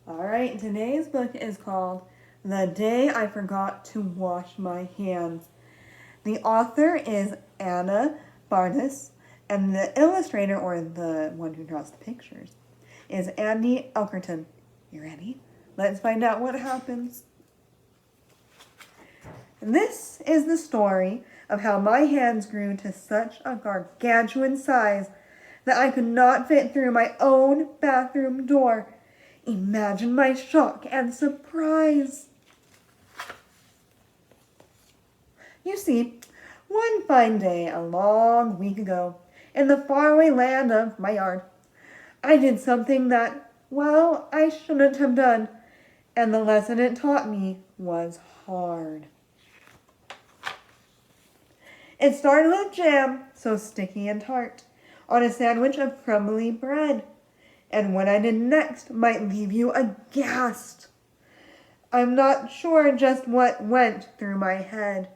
Alright, today's book is called The Day I Forgot to Wash My Hands. The author is Anna Barnes, and the illustrator, or the one who draws the pictures, is Andy Elkerton. You ready? Let's find out what happens. This is the story of how my hands grew to such a gargantuan size that I could not fit through my own bathroom door. Imagine my shock and surprise. You see, one fine day a long week ago, in the faraway land of my yard, I did something that, well, I shouldn't have done, and the lesson it taught me was hard. It started with jam, so sticky and tart, on a sandwich of crumbly bread. And what I did next might leave you aghast. I'm not sure just what went through my head.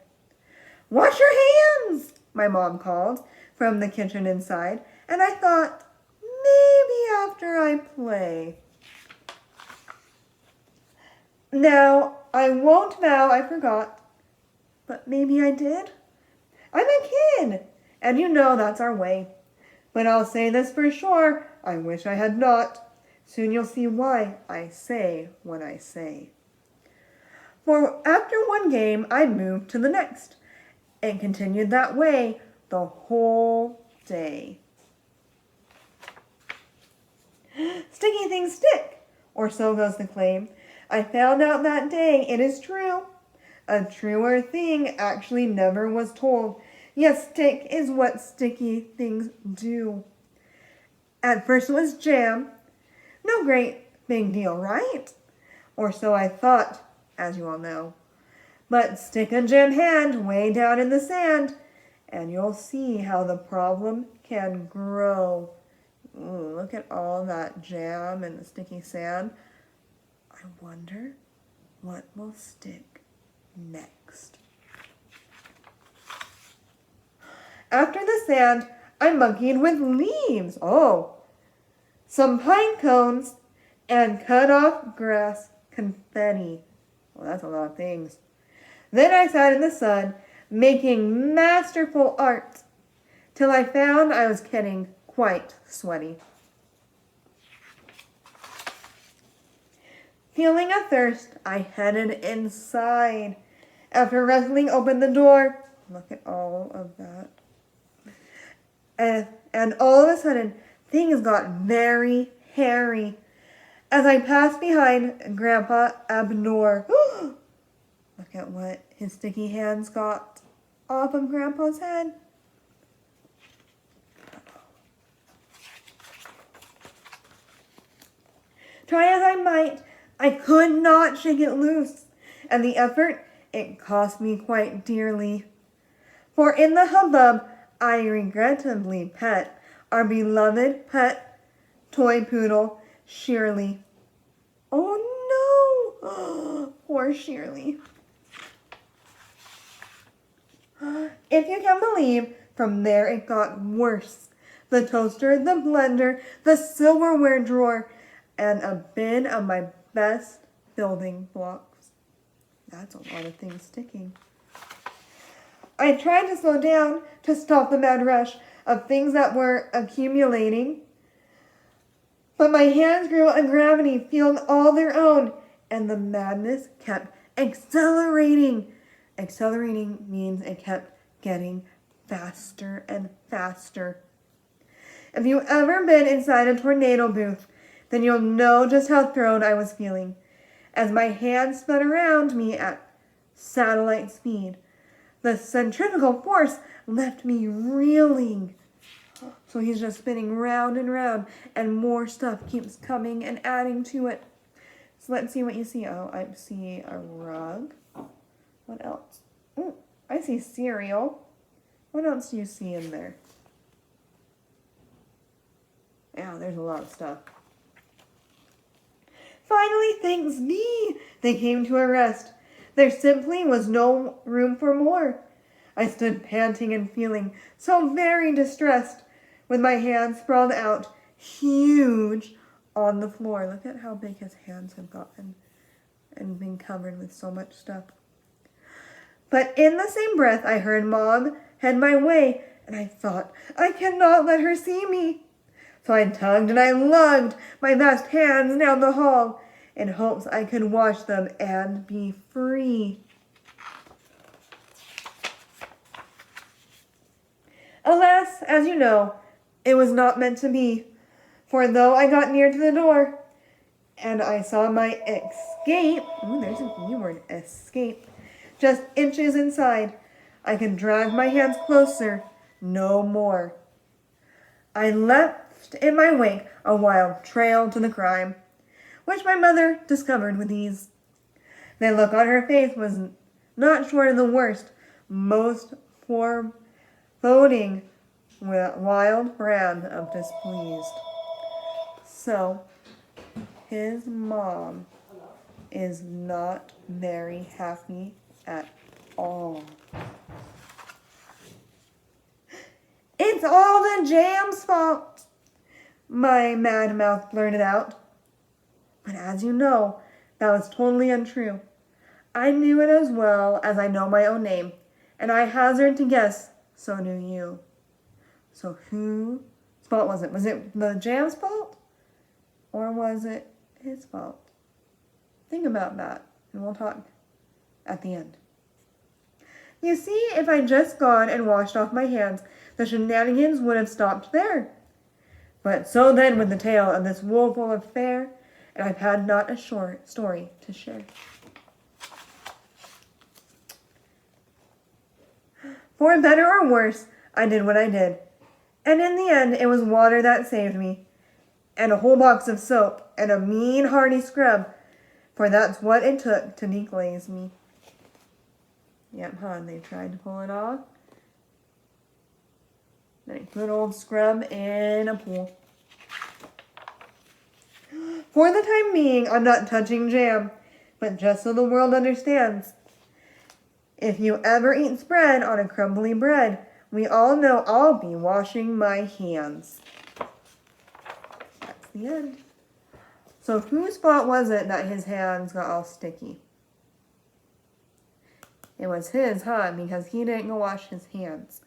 "Wash your hands," my mom called from the kitchen inside, and I thought, maybe after I play. Now, I won't vow I forgot, but maybe I did. I'm a kid, and you know that's our way. But I'll say this for sure, I wish I had not. Soon you'll see why I say what I say. For after one game, I moved to the next, and continued that way the whole day. Sticky things stick, or so goes the claim. I found out that day it is true. A truer thing actually never was told. Yes, stick is what sticky things do. At first it was jam. No great big deal, right? Or so I thought, as you all know. But stick a jam hand way down in the sand, and you'll see how the problem can grow. Ooh, look at all that jam and the sticky sand. I wonder what will stick next. After the sand, I monkeyed with leaves. Some pine cones and cut off grass confetti. Well, that's a lot of things. Then I sat in the sun, making masterful art, till I found I was getting quite sweaty. Feeling a thirst, I headed inside. After wrestling open the door, look at all of that. And all of a sudden, things got very hairy as I passed behind Grandpa Abnor. Look at what his sticky hands got off of Grandpa's head. Try as I might, I could not shake it loose, and the effort, it cost me quite dearly. For in the hubbub, I regrettably pet our beloved pet toy poodle, Shirley. Oh no! Poor Shirley. If you can believe, from there it got worse. The toaster, the blender, the silverware drawer, and a bin of my best building blocks. That's a lot of things sticking. I tried to slow down to stop the mad rush of things that were accumulating, but my hands grew a gravity field all their own, and the madness kept accelerating. Accelerating means it kept getting faster and faster. If you've ever been inside a tornado booth, then you'll know just how thrown I was feeling as my hands spun around me at satellite speed. The centrifugal force left me reeling. So he's just spinning round and round, and more stuff keeps coming and adding to it. So let's see what you see. Oh, I see a rug. What else? Oh, I see cereal. What else do you see in there? Yeah, there's a lot of stuff. Finally, thanks me, they came to a rest. There simply was no room for more. I stood panting and feeling so very distressed, with my hands sprawled out, huge, on the floor. Look at how big his hands have gotten and been covered with so much stuff. But in the same breath, I heard Mom head my way, and I thought, I cannot let her see me. So I tugged and I lugged my vast hands down the hall in hopes I could wash them and be free. Alas, as you know, it was not meant to be. For though I got near to the door, and I saw my escape, ooh, there's a new word, escape, just inches inside, I could drag my hands closer no more. I left in my wake a wild trail to the crime, which my mother discovered with ease. The look on her face was not short of the worst, most foreboding wild brand of displeased. So, his mom is not very happy at all. It's all the jam's fault, my mad mouth blurted out. But as you know, that was totally untrue. I knew it as well as I know my own name, and I hazard to guess, so do you. So whose fault was it? Was it the jam's fault? Or was it his fault? Think about that, and we'll talk at the end. You see, if I'd just gone and washed off my hands, the shenanigans would have stopped there. But so then with the tale of this woeful affair, and I've had not a short story to share. For better or worse, I did what I did. And in the end, it was water that saved me, and a whole box of soap, and a mean hearty scrub, for that's what it took to deglaze me. Yep, they tried to pull it off. Then a good old scrub in a pool. For the time being, I'm not touching jam, but just so the world understands. If you ever eat spread on a crumbly bread, we all know I'll be washing my hands. That's the end. So whose fault was it that his hands got all sticky? It was his, because he didn't go wash his hands.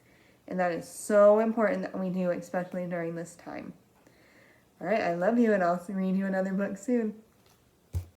And that is so important that we do, especially during this time. All right, I love you, and I'll read you another book soon.